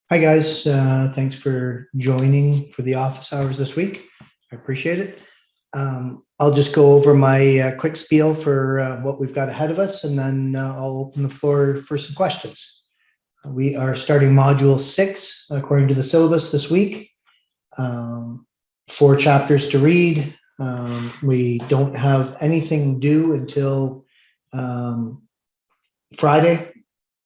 Hi, guys. Thanks for joining for the office hours this week. I appreciate it. I'll just go over my quick spiel for what we've got ahead of us, and then I'll open the floor for some questions. We are starting Module 6 according to the syllabus this week. 4 chapters to read. We don't have anything due until Friday,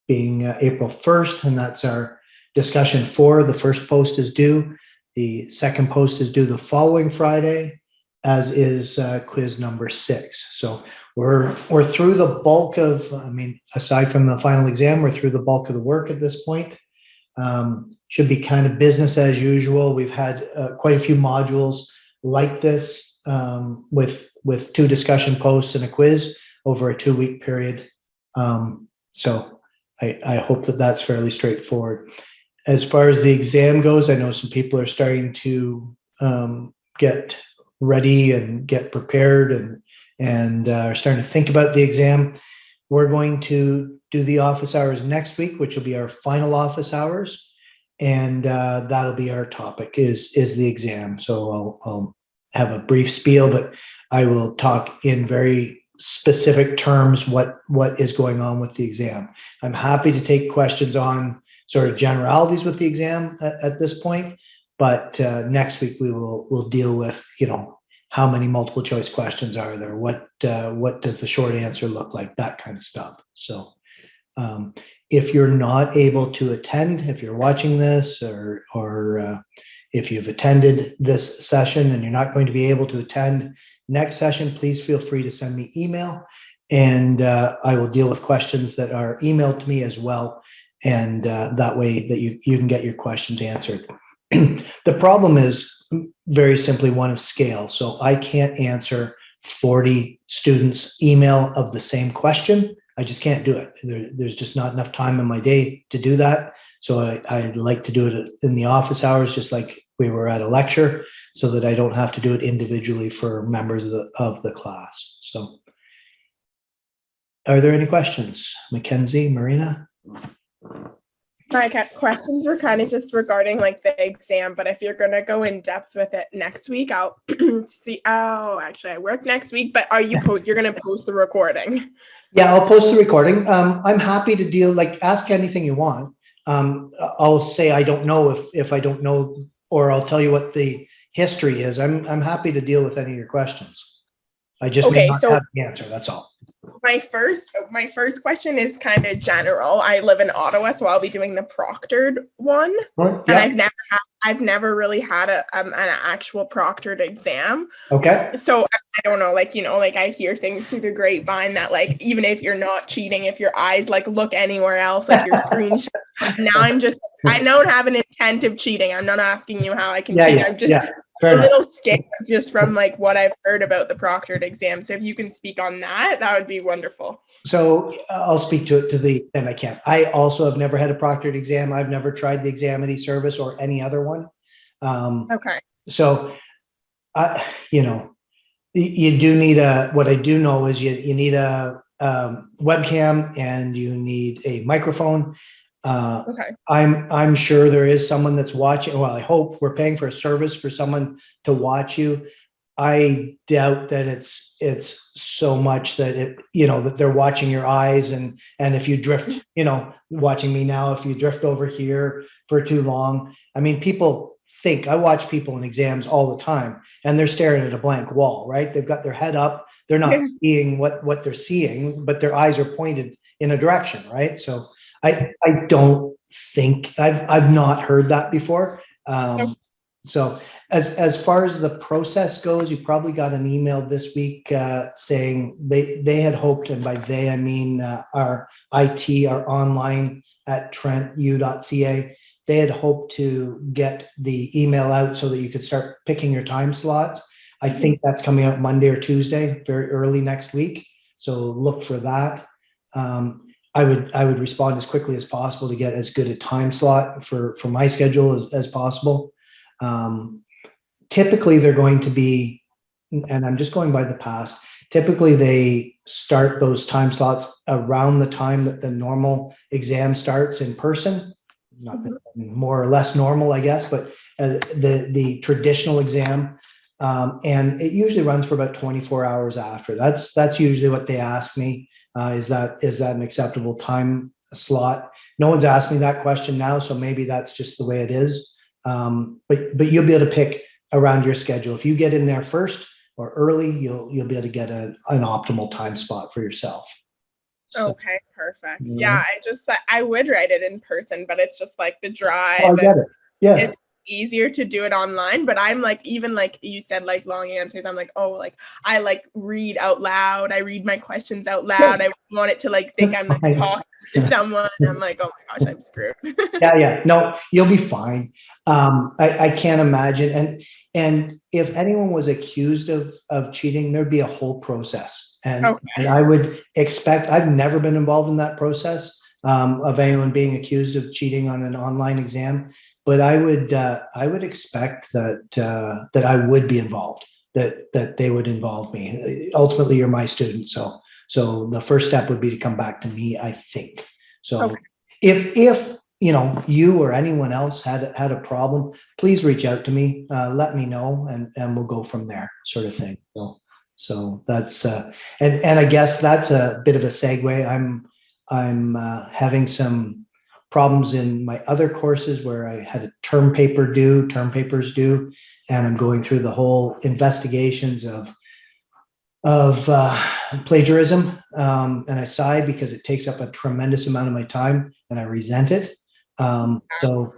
being April 1st, and that's our discussion 4. The first post is due. The second post is due the following Friday, as is quiz number 6. So we're through the bulk of, aside from the final exam, we're through the bulk of the work at this point. Should be kind of business as usual. We've had quite a few modules like this with 2 discussion posts and a quiz over a 2-week period. So I hope that that's fairly straightforward. As far as the exam goes, I know some people are starting to get ready and get prepared and are starting to think about the exam. We're going to do the office hours next week, which will be our final office hours, and that'll be our topic is the exam. So I'll have a brief spiel, but I will talk in very specific terms what is going on with the exam. I'm happy to take questions on sort of generalities with the exam at this point, but next week we'll deal with, how many multiple choice questions are there? What does the short answer look like? That kind of stuff. So if you're not able to attend, if you're watching this or if you've attended this session and you're not going to be able to attend next session, please feel free to send me email, and I will deal with questions that are emailed to me as well. And that way that you can get your questions answered. The problem is very simply one of scale. So I can't answer 40 students' email of the same question. I just can't do it. There's just not enough time in my day to do that. So I like to do it in the office hours, just like we were at a lecture, so that I don't have to do it individually for members of the class. So are there any questions? Mackenzie, Marina? My questions were kind of just regarding like the exam, but if you're going to go in depth with it next week, I'll see. Oh, actually I work next week, but are you you're going to post the recording? Yeah, I'll post the recording. I'm happy to deal, like, ask anything you want. I'll say I don't know if I don't know, or I'll tell you what the history is. I'm happy to deal with any of your questions. I just may not have the answer, that's all. My first question is kind of general. I live in Ottawa, so I'll be doing the proctored one. Yeah. And I've never really had an actual proctored exam. Okay. So I don't know, like I hear things through the grapevine that like even if you're not cheating, if your eyes like look anywhere else, like your screen shows. Now I don't have an intent of cheating. I'm not asking you how I can cheat. I'm just a little scared just from like what I've heard about the proctored exam. So if you can speak on that, that would be wonderful. So I'll speak to it to the extent I can. I also have never had a proctored exam. I've never tried the Examity service or any other one. Okay. So, you do need what I do know is you need a webcam and you need a microphone. Okay. I'm sure there is someone that's watching. Well, I hope we're paying for a service for someone to watch you. I doubt that it's so much that that they're watching your eyes, and if you drift, watching me now, if you drift over here for too long, people think, I watch people in exams all the time and they're staring at a blank wall, right? They've got their head up, they're not seeing what they're seeing, but their eyes are pointed in a direction, right? So I don't think I've not heard that before. So as far as the process goes, you probably got an email this week saying they had hoped, and by they I mean our IT, our online at trentu.ca, they had hoped to get the email out so that you could start picking your time slots. I think that's coming out Monday or Tuesday, very early next week. So look for that. I would respond as quickly as possible to get as good a time slot for my schedule as possible. Typically they're going to be, and I'm just going by the past, typically they start those time slots around the time that the normal exam starts in person. not more or less normal, I guess, but the traditional exam. And it usually runs for about 24 hours after. That's usually what they ask me. Is that an acceptable time slot? No one's asked me that question now, so maybe that's just the way it is. But you'll be able to pick around your schedule. If you get in there first or early, you'll be able to get an optimal time spot for yourself. So, Okay, perfect. Yeah, I would write it in person, but it's just like the drive. I get it. Yeah. It's easier to do it online, but I'm like, even like you said, like long answers, I'm like, oh, like I like read out loud. I read my questions out loud. I want it to like think I'm like talking to someone. I'm like, oh my gosh, I'm screwed. Yeah. No, you'll be fine. I can't imagine. And if anyone was accused of cheating, there'd be a whole process. And I would expect, I've never been involved in that process of anyone being accused of cheating on an online exam, but I would expect that I would be involved, that they would involve me. Ultimately, you're my student, so the first step would be to come back to me, I think. So if you or anyone else had a problem, please reach out to me, let me know, and we'll go from there, sort of thing. So that's and I guess that's a bit of a segue. I'm having some problems in my other courses where I had a term papers due, and I'm going through the whole investigations of plagiarism, and I sigh because it takes up a tremendous amount of my time, and I resent it. So,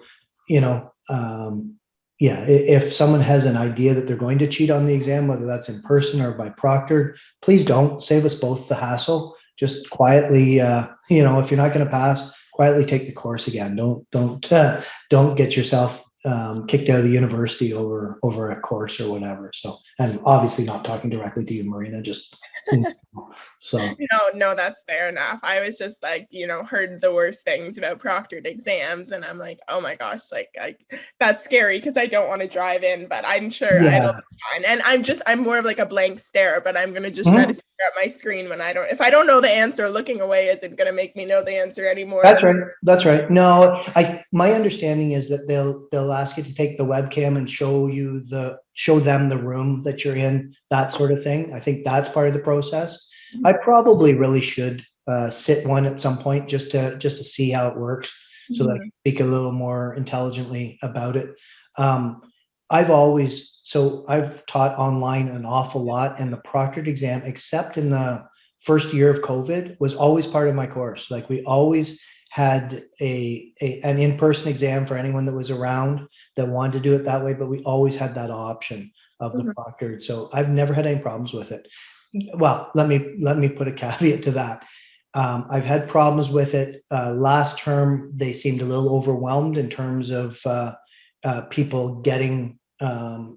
yeah, if someone has an idea that they're going to cheat on the exam, whether that's in person or by proctored, please don't. Save us both the hassle. Just quietly, if you're not going to pass, quietly take the course again. Don't get yourself kicked out of the university over a course or whatever. So, and obviously not talking directly to you, Marina, just so. No, that's fair enough. I was just like, heard the worst things about proctored exams, and I'm like, oh my gosh, like that's scary because I don't want to drive in, but I'm sure it'll be fine. And I'm more of like a blank stare, but I'm gonna just try to stare at my screen when if I don't know the answer, looking away isn't gonna make me know the answer anymore. That's right. No, my understanding is that they'll ask you to take the webcam and show them the room that you're in, that sort of thing. I think that's part of the process. I probably really should sit one at some point just to see how it works, so that I can speak a little more intelligently about it. I've taught online an awful lot, and the proctored exam, except in the first year of COVID, was always part of my course. Like, we always had an in-person exam for anyone that was around that wanted to do it that way, but we always had that option of the proctored. So I've never had any problems with it. Well, let me put a caveat to that. I've had problems with it. Last term, they seemed a little overwhelmed in terms of people getting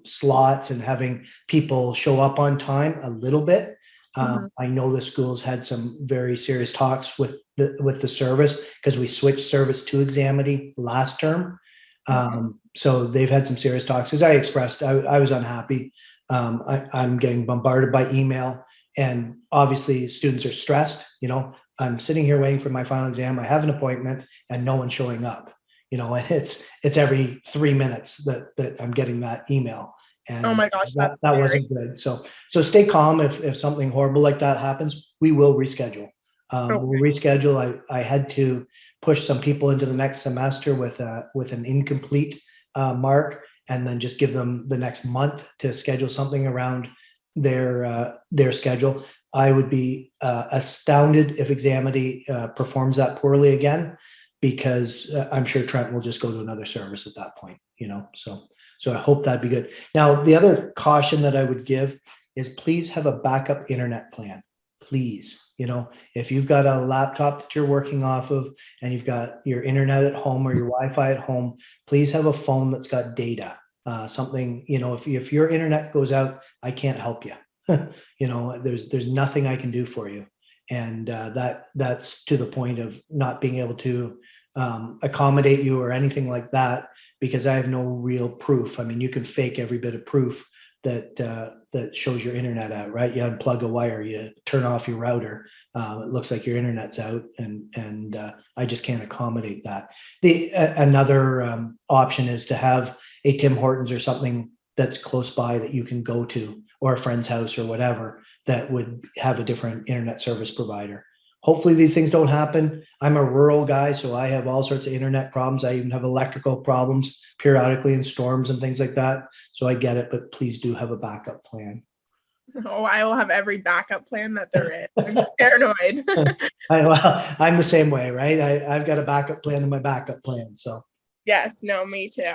slots and having people show up on time a little bit. I know the schools had some very serious talks with the service, because we switched service to Examity last term. So they've had some serious talks. As I expressed, I was unhappy. I'm getting bombarded by email, and obviously students are stressed. I'm sitting here waiting for my final exam. I have an appointment and no one's showing up. And it's every 3 minutes that I'm getting that email. And oh my gosh, that wasn't good. So stay calm. If something horrible like that happens, we will reschedule. We'll reschedule. I had to push some people into the next semester with an incomplete mark, and then just give them the next month to schedule something around their schedule. I would be astounded if Examity performs that poorly again, because I'm sure Trent will just go to another service at that point. So I hope that'd be good. Now, the other caution that I would give is, please have a backup internet plan. Please, if you've got a laptop that you're working off of and you've got your internet at home or your Wi-Fi at home, please have a phone that's got data. Something, if your internet goes out, I can't help you. There's nothing I can do for you. And that's to the point of not being able to accommodate you or anything like that, because I have no real proof. I mean, you can fake every bit of proof that shows your internet out, right? You unplug a wire, you turn off your router. It looks like your internet's out, and I just can't accommodate that. Another option is to have a Tim Hortons or something that's close by that you can go to, or a friend's house or whatever, that would have a different internet service provider. Hopefully these things don't happen. I'm a rural guy, so I have all sorts of internet problems. I even have electrical problems periodically in storms and things like that. So I get it, but please do have a backup plan. Oh, I will have every backup plan that there is. I'm paranoid. I'm the same way, right? I've got a backup plan in my backup plan. So Yes, no, me too.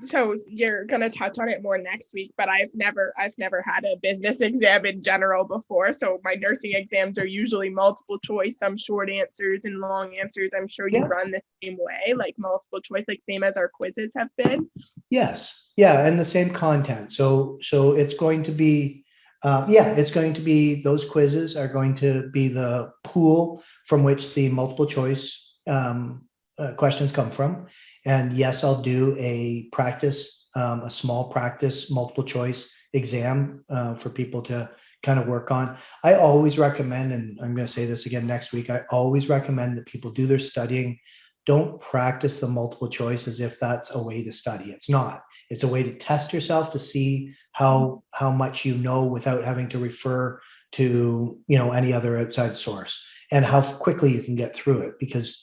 So you're gonna touch on it more next week, but I've never had a business exam in general before. So my nursing exams are usually multiple choice, some short answers and long answers. I'm sure you run the same way, like multiple choice, like same as our quizzes have been. yes, yeah, and the same content. So it's going to be, it's going to be, those quizzes are going to be the pool from which the multiple choice questions come from. And yes, I'll do a small practice multiple choice exam for people to kind of work on. I always recommend, and I'm going to say this again next week, I always recommend that people do their studying. Don't practice the multiple choice as if that's a way to study. It's not. It's a way to test yourself to see how much you know without having to refer to any other outside source, and how quickly you can get through it, because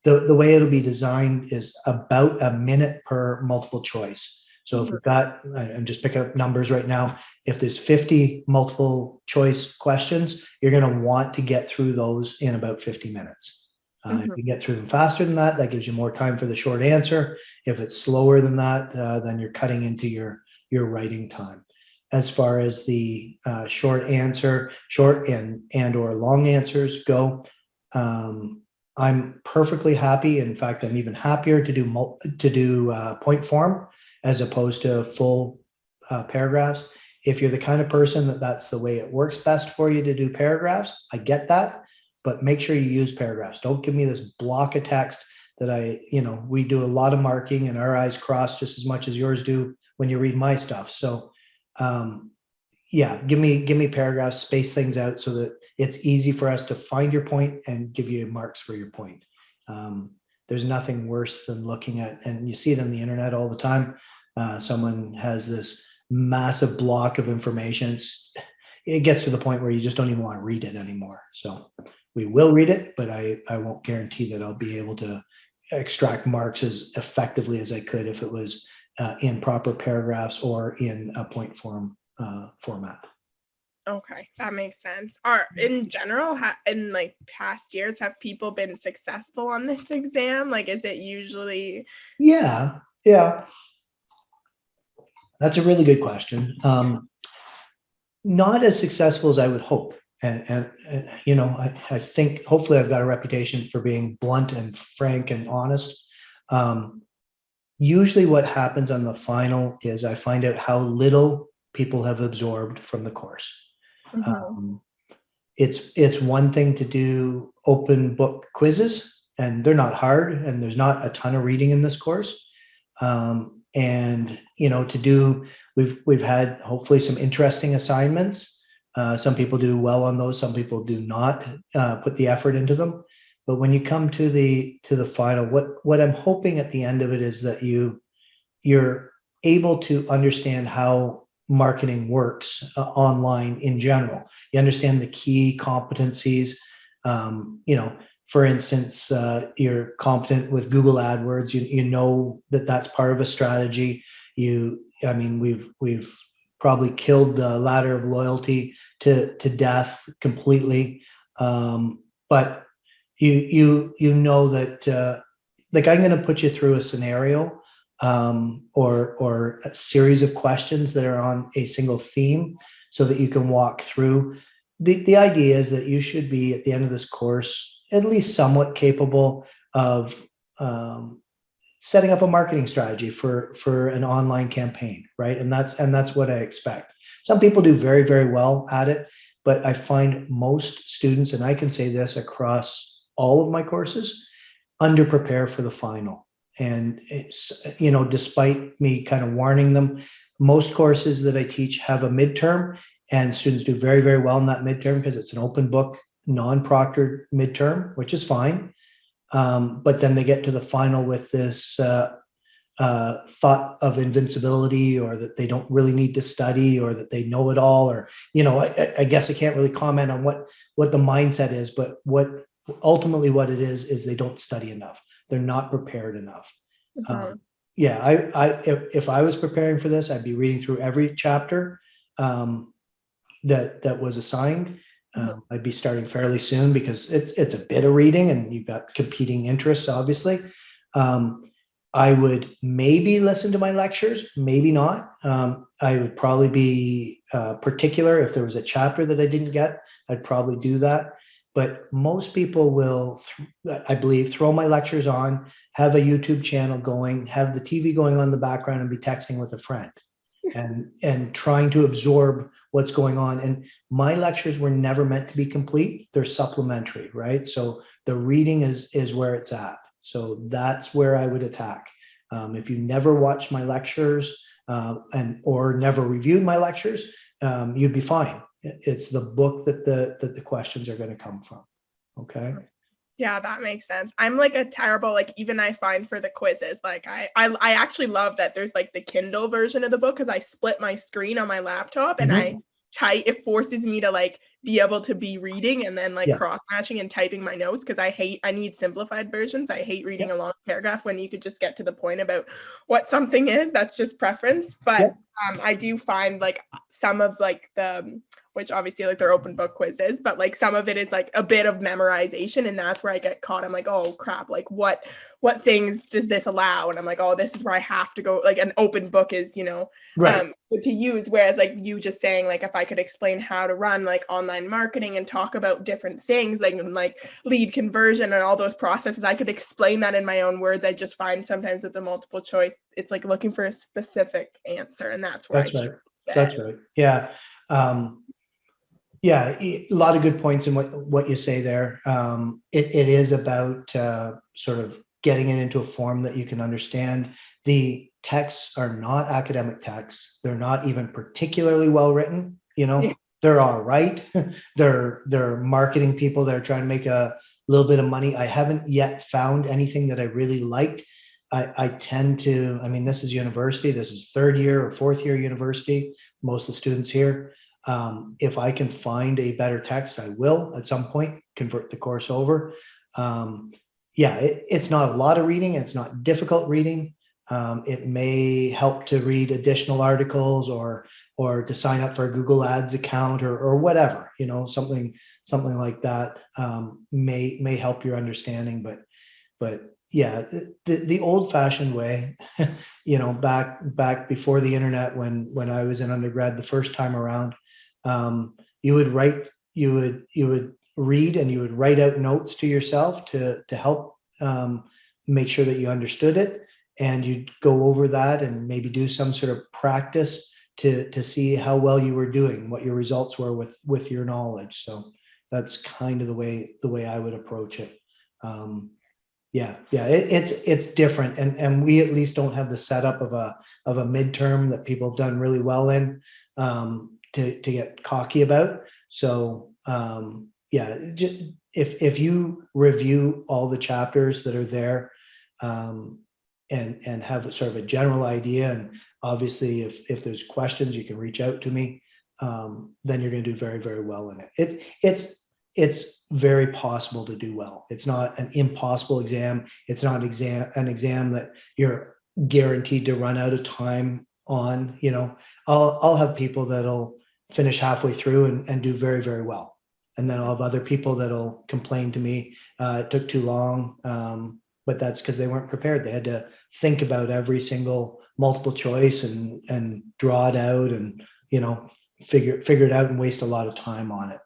the way it'll be designed is about a minute per multiple choice. So if we've got, I'm just picking up numbers right now, if there's 50 multiple choice questions, you're going to want to get through those in about 50 minutes. If you get through them faster than that, that gives you more time for the short answer. If it's slower than that, then you're cutting into your writing time. As far as the short and or long answers go, I'm perfectly happy. In fact, I'm even happier to do point form as opposed to full paragraphs. If you're the kind of person that's the way it works best for you to do paragraphs, I get that, but make sure you use paragraphs. Don't give me this block of text that we do a lot of marking and our eyes cross just as much as yours do when you read my stuff. So give me paragraphs, space things out so that it's easy for us to find your point and give you marks for your point. There's nothing worse than looking at, and you see it on the internet all the time, someone has this massive block of information. It gets to the point where you just don't even want to read it anymore. So we will read it, but I won't guarantee that I'll be able to extract marks as effectively as I could if it was in proper paragraphs or in a point form format. Okay, that makes sense. In general, in like past years, have people been successful on this exam? Like, is it usually? Yeah. That's a really good question. Not as successful as I would hope. And I think hopefully I've got a reputation for being blunt and frank and honest. Usually what happens on the final is I find out how little people have absorbed from the course. It's one thing to do open book quizzes, and they're not hard, and there's not a ton of reading in this course. And we've had hopefully some interesting assignments. Some people do well on those, some people do not put the effort into them. But when you come to the final, what I'm hoping at the end of it is that you're able to understand how marketing works online in general. You understand the key competencies. For instance, you're competent with Google AdWords. You know that that's part of a strategy. We've probably killed the ladder of loyalty to death completely. But you know that like I'm going to put you through a scenario or a series of questions that are on a single theme so that you can walk through. The idea is that you should be at the end of this course at least somewhat capable of setting up a marketing strategy for an online campaign, right? And that's what I expect. Some people do very, very well at it, but I find most students, and I can say this across all of my courses, underprepare for the final. And it's, despite me kind of warning them, most courses that I teach have a midterm, and students do very, very well in that midterm because it's an open book, non-proctored midterm, which is fine. But then they get to the final with this thought of invincibility, or that they don't really need to study, or that they know it all, or, I guess I can't really comment on what the mindset is, but ultimately what it is they don't study enough. They're not prepared enough. Yeah, if I was preparing for this, I'd be reading through every chapter that was assigned. I'd be starting fairly soon because it's a bit of reading, and you've got competing interests, obviously. I would maybe listen to my lectures, maybe not. I would probably be particular. If there was a chapter that I didn't get, I'd probably do that. But most people will, I believe, throw my lectures on, have a YouTube channel going, have the TV going on in the background, and be texting with a friend and trying to absorb what's going on. And my lectures were never meant to be complete. They're supplementary, right? So the reading is where it's at. So that's where I would attack. If you never watched my lectures or never reviewed my lectures, you'd be fine. It's the book that the questions are going to come from. Okay. Yeah, that makes sense. I'm like a terrible, like, even I find for the quizzes, like I actually love that there's like the Kindle version of the book, because I split my screen on my laptop and I type. It forces me to like be able to be reading and then like cross matching and typing my notes, because I need simplified versions. I hate reading a long paragraph when you could just get to the point about what something is. That's just preference. But I do find like some of like which obviously like they're open book quizzes, but like some of it is like a bit of memorization, and that's where I get caught. I'm like, oh crap, like what things does this allow? And I'm like, oh, this is where I have to go. Like an open book is, good to use. Whereas like you just saying, like, if I could explain how to run like online marketing and talk about different things, like lead conversion and all those processes, I could explain that in my own words. I just find sometimes with the multiple choice, it's like looking for a specific answer, and that's where That's right. Yeah. Yeah, a lot of good points in what you say there. It is about sort of getting it into a form that you can understand. The texts are not academic texts. They're not even particularly well written. They're all right. They're marketing people. They're trying to make a little bit of money. I haven't yet found anything that I really liked. I tend to, this is university. This is third year or fourth year university. Most of the students here. If I can find a better text, I will at some point convert the course over. It's not a lot of reading. It's not difficult reading. It may help to read additional articles or to sign up for a Google Ads account or whatever, something like that may help your understanding. But yeah, the old fashioned way, back before the internet, when I was in undergrad the first time around, you would read and you would write out notes to yourself to help make sure that you understood it, and you'd go over that and maybe do some sort of practice to see how well you were doing, what your results were with your knowledge. So that's kind of the way I would approach it. It's different, and we at least don't have the setup of a midterm that people have done really well in to get cocky about. So if you review all the chapters that are there and have sort of a general idea, and obviously if there's questions, you can reach out to me, then you're going to do very, very well in it. It's very possible to do well. It's not an impossible exam. It's not an exam that you're guaranteed to run out of time on. I'll have people that'll finish halfway through and do very, very well. And then I'll have other people that'll complain to me, it took too long. But that's because they weren't prepared. They had to think about every single multiple choice and draw it out and, figure it out and waste a lot of time on it.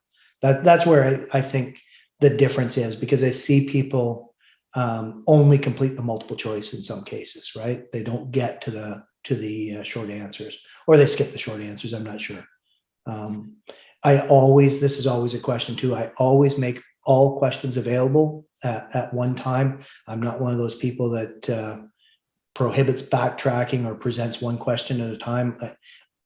That's where I think the difference is, because I see people only complete the multiple choice in some cases, right? They don't get to the short answers, or they skip the short answers. I'm not sure. This is always a question too. I always make all questions available at one time. I'm not one of those people that prohibits backtracking or presents one question at a time.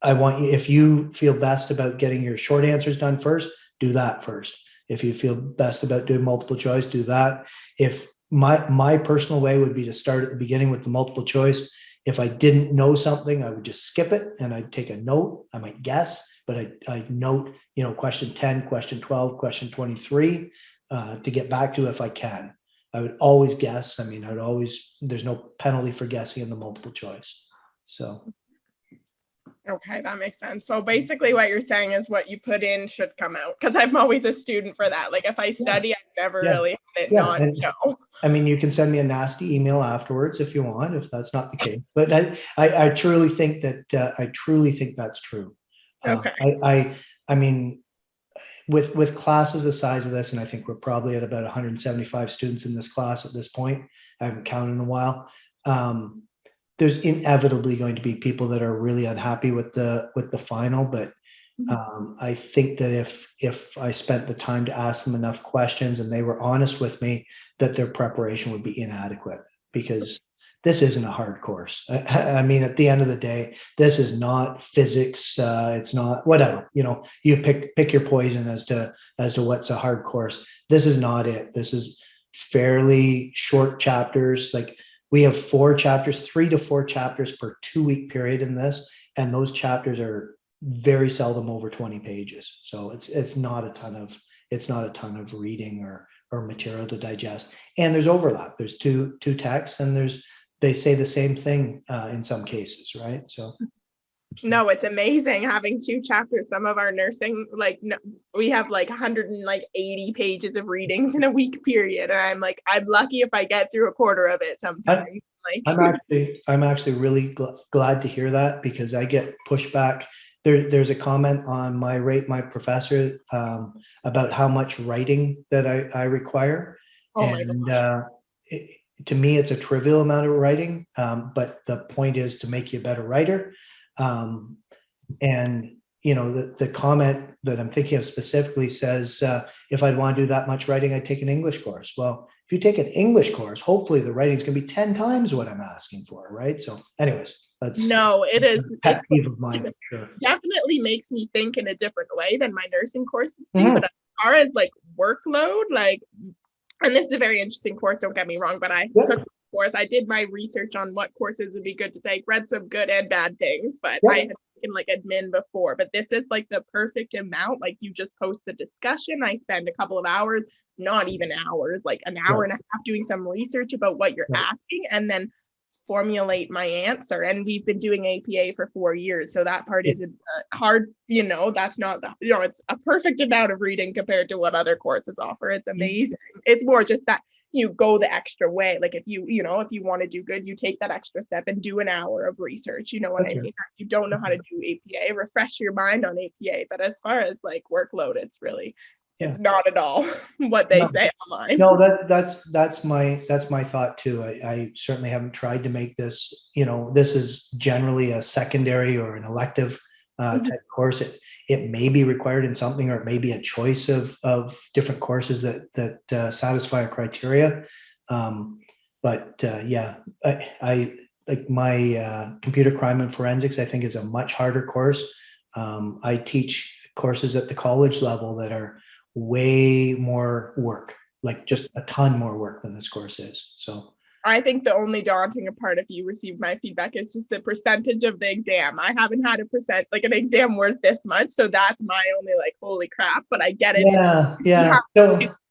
I want you, if you feel best about getting your short answers done first, do that first. If you feel best about doing multiple choice, do that. If my personal way would be to start at the beginning with the multiple choice. If I didn't know something, I would just skip it and I'd take a note. I might guess, but I'd note, question 10, question 12, question 23 to get back to if I can. I would always guess. I mean, there's no penalty for guessing in the multiple choice. So. Okay, that makes sense. So basically what you're saying is what you put in should come out, because I'm always a student for that. Like if I study, I never really had it not show. I mean, you can send me a nasty email afterwards if you want, if that's not the case. But I truly think that that's true. Okay. I mean, with classes the size of this, and I think we're probably at about 175 students in this class at this point. I haven't counted in a while. There's inevitably going to be people that are really unhappy with the final, but I think that if I spent the time to ask them enough questions and they were honest with me, that their preparation would be inadequate, because this isn't a hard course. I mean, at the end of the day, this is not physics. It's not whatever, you pick your poison as to what's a hard course. This is not it. This is fairly short chapters. Like, we have 4 chapters, 3 to 4 chapters per 2-week period in this. And those chapters are very seldom over 20 pages. So it's not a ton of reading or material to digest. And there's overlap. There's two texts, and they say the same thing in some cases, right? So. No, it's amazing having 2 chapters. Some of our nursing, we have 180 pages of readings in a week period. And I'm lucky if I get through a quarter of it sometimes. I'm actually really glad to hear that, because I get pushback. There's a comment on my professor about how much writing that I require. To me, it's a trivial amount of writing, but the point is to make you a better writer. And the comment that I'm thinking of specifically says, if I'd want to do that much writing, I'd take an English course. Well, if you take an English course, hopefully the writing's going to be 10 times what I'm asking for, right? So anyways, it is a pet peeve of mine, for sure. Definitely makes me think in a different way than my nursing courses do. But as far as workload, and this is a very interesting course, don't get me wrong, but I took course. I did my research on what courses would be good to take, read some good and bad things, but I had taken admin before. But this is the perfect amount. You just post the discussion. I spend a couple of hours, not even hours, an hour and a half doing some research about what you're asking, and then formulate my answer. And we've been doing APA for 4 years, so that part isn't hard. That's not it's a perfect amount of reading compared to what other courses offer. It's amazing. It's more just that you go the extra way. If you want to do good, you take that extra step and do an hour of research. You know what I mean? If you don't know how to do APA, refresh your mind on APA. But as far as workload, it's really it's not at all what they say online. No, that's my thought too. I certainly haven't tried to make this, this is generally a secondary or an elective type course. It may be required in something, or it may be a choice of different courses that satisfy a criteria. I like my computer crime and forensics, I think, is a much harder course. I teach courses at the college level that are way more work, just a ton more work than this course is. So I think the only daunting part, if you receive my feedback, is just the percentage of the exam. I haven't had an exam worth this much, so that's my only holy crap. But I get it. Yeah.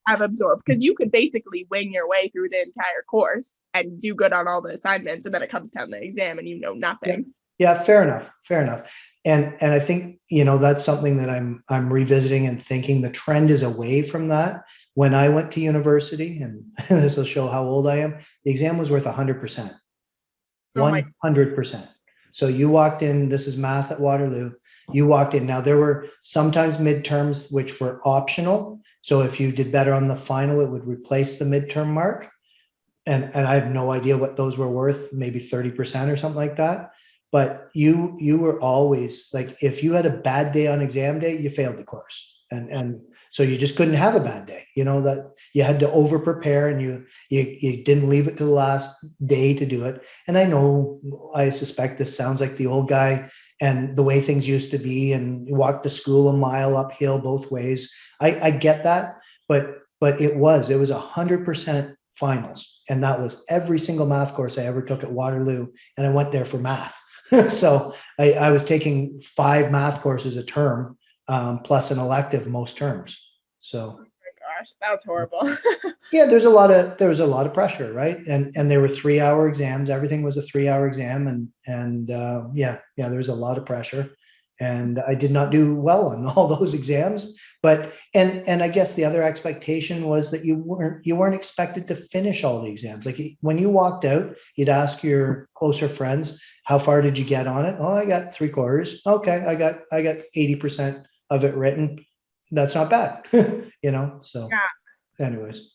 Have absorbed, because you could basically wing your way through the entire course and do good on all the assignments, and then it comes down to the exam and nothing. Yeah, fair enough. And I think that's something that I'm revisiting and thinking the trend is away from that. When I went to university, and this will show how old I am, the exam was worth 100%. 100%. So you walked in, this is math at Waterloo, you walked in. Now, there were sometimes midterms which were optional. So if you did better on the final, it would replace the midterm mark. And I have no idea what those were worth, maybe 30% or something like that. But you were always if you had a bad day on exam day, you failed the course. And So you just couldn't have a bad day, that you had to over prepare, and you didn't leave it to the last day to do it. And I suspect this sounds like the old guy and the way things used to be, and you walk to school a mile uphill both ways. I get that, but it was 100% finals. And that was every single math course I ever took at Waterloo. And I went there for math. So I was taking 5 math courses a term, plus an elective most terms. So, oh my gosh, that's horrible. yeah, there was a lot of pressure, right? And there were 3-hour exams. Everything was a 3-hour exam, and yeah, there was a lot of pressure, and I did not do well on all those exams. But and I guess the other expectation was that you weren't expected to finish all the exams. Like when you walked out, you'd ask your closer friends, how far did you get on it? Oh, I got 3/4. Okay, I got 80% of it written. That's not bad, So, Yeah. anyways,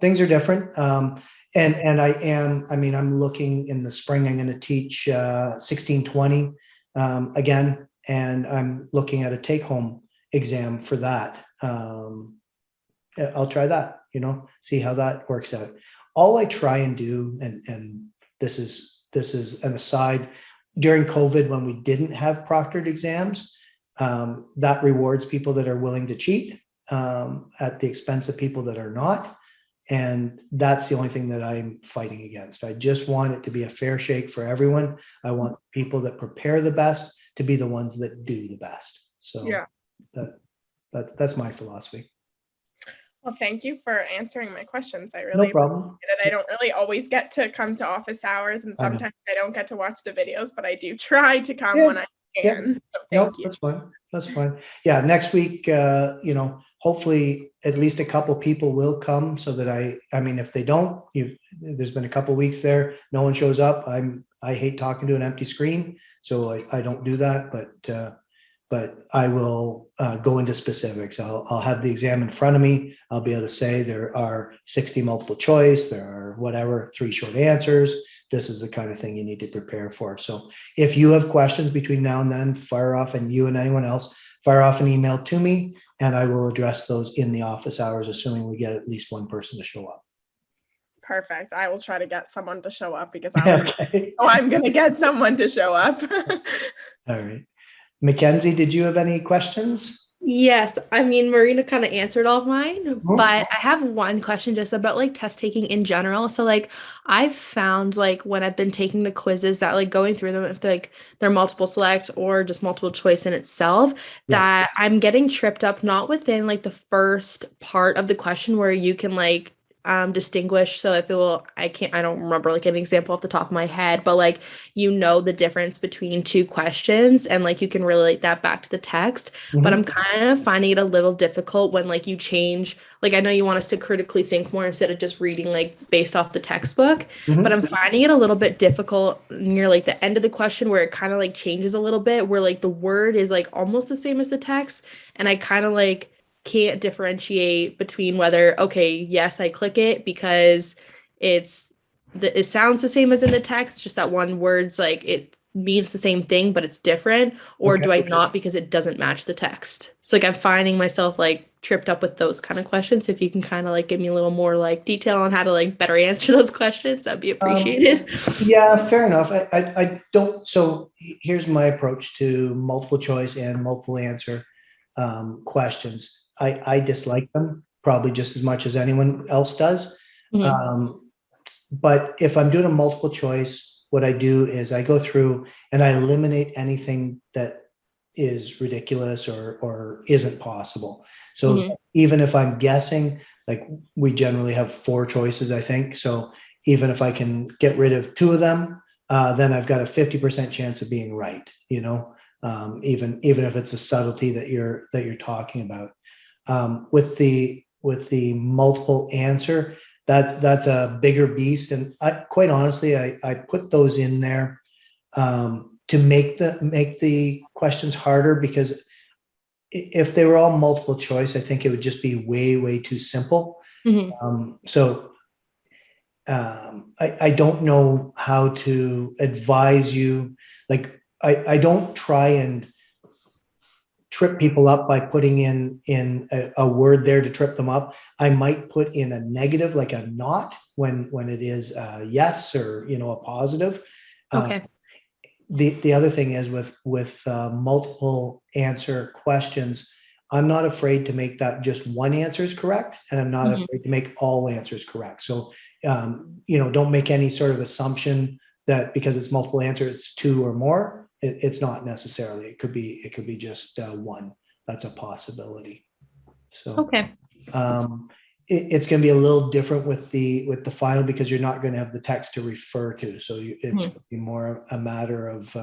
things are different. And I'm looking in the spring. I'm going to teach 1620 again, and I'm looking at a take-home exam for that. I'll try that. See how that works out. All I try and do, and this is an aside. During COVID, when we didn't have proctored exams, that rewards people that are willing to cheat at the expense of people that are not. And that's the only thing that I'm fighting against. I just want it to be a fair shake for everyone. I want people that prepare the best to be the ones that do the best. So Yeah. that's my philosophy. Well, thank you for answering my questions. I No really problem. appreciate it. I don't really always get to come to office hours, and sometimes I don't get to watch the videos, but I do try to come Yeah. when I Yeah. can. So No, thank you. that's fine. That's fine. Yeah, next week, hopefully at least a couple people will come, so that I mean, if they don't, there's been a couple weeks there, no one shows up. I hate talking to an empty screen, so I don't do that, but I will go into specifics. I'll have the exam in front of me. I'll be able to say there are 60 multiple choice, there are whatever, 3 short answers. This is the kind of thing you need to prepare for. So if you have questions between now and then, fire off, and you and anyone else, fire off an email to me, and I will address those in the office hours, assuming we get at least one person to show up. Perfect. I will try to get someone to show up, because I'm going to get someone to show up. All right. Mackenzie, did you have any questions? Yes, I mean, Marina kind of answered all of mine, but I have one question just about like test taking in general. So like I've found like when I've been taking the quizzes that like going through them, if they're multiple select or just multiple choice in itself, that I'm getting tripped up not within like the first part of the question where you can like distinguish. So if it will, I don't remember like an example off the top of my head, but like the difference between 2 questions and like you can relate that back to the text. But I'm kind of finding it a little difficult when like you change, like I know you want us to critically think more instead of just reading like based off the textbook, but I'm finding it a little bit difficult near like the end of the question where it kind of like changes a little bit, where like the word is like almost the same as the text, and I kind of like can't differentiate between whether, okay, yes, I click it because it sounds the same as in the text, just that one word's like it means the same thing but it's different, or do I not because it doesn't match the text? So like I'm finding myself like tripped up with those kind of questions. If you can kind of like give me a little more like detail on how to like better answer those questions, that'd be appreciated. Yeah, fair enough. I don't. So here's my approach to multiple choice and multiple answer questions. I dislike them probably just as much as anyone else does. But if I'm doing a multiple choice, what I do is I go through and I eliminate anything that is ridiculous or isn't possible. So even if I'm guessing, like we generally have 4 choices, I think. So even if I can get rid of 2 of them, then I've got a 50% chance of being right, even if it's a subtlety that you're talking about. With the multiple answer, that's a bigger beast, and quite honestly, I put those in there to make the questions harder, because if they were all multiple choice, I think it would just be way too simple. So I don't know how to advise you. Like I don't try and trip people up by putting in a word there to trip them up, I might put in a negative, like a not, when it is a yes, or, you know, a positive. Okay. The other thing is with multiple answer questions, I'm not afraid to make that just one answer is correct, and I'm not Mhm. afraid to make all answers correct. So, you know, don't make any sort of assumption that because it's multiple answers, it's two or more. It's not necessarily. It could be just one. That's a possibility. So, Okay. it's going to be a little different with the final, because you're not going to have the text to refer to. So it's Mhm. more a matter of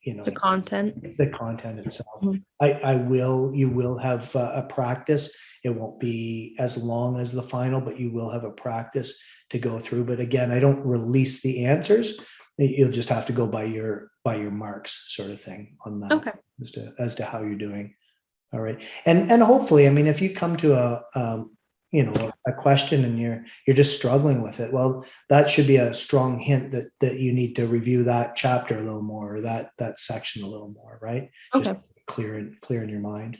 you know, The content. the content itself. Mhm. You will have a practice. It won't be as long as the final, but you will have a practice to go through. But again, I don't release the answers. You'll just have to go by your marks, sort of thing, on that. Okay. As to how you're doing. All right. And hopefully, I mean, if you come to you know, a question and you're just struggling with it, well, that should be a strong hint that you need to review that chapter a little more, or that section a little more, right? Just Okay. clear in your mind.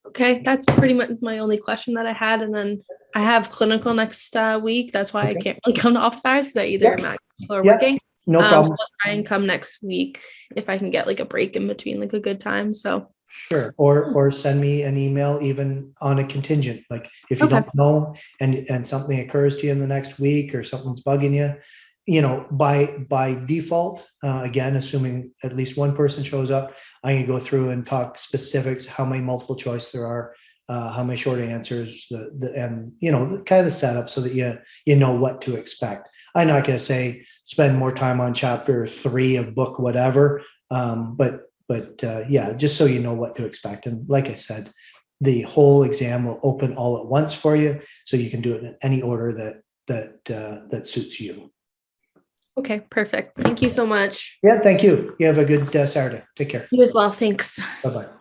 Okay. That's pretty much my only question that I had. And then I have clinical next week. That's why I Okay. can't really come to office hours, because I either am at people are working. No problem. I'll try and come next week if I can get like a break in between, like a good time. So Sure. Or send me an email, even on a contingent, like if you Okay. don't know and something occurs to you in the next week, or something's bugging you, you know, by default, again, assuming at least one person shows up, I can go through and talk specifics, how many multiple choice there are, how many short answers, and, you know, the kind of the setup, so that you know what to expect. I'm not going to say spend more time on chapter 3 of book whatever, but yeah, just so you know what to expect. And like I said, the whole exam will open all at once for you, so you can do it in any order that suits you. Okay, perfect. Thank you so much. Yeah, thank you. You have a good Saturday. Take care. You as well. Thanks. Bye-bye.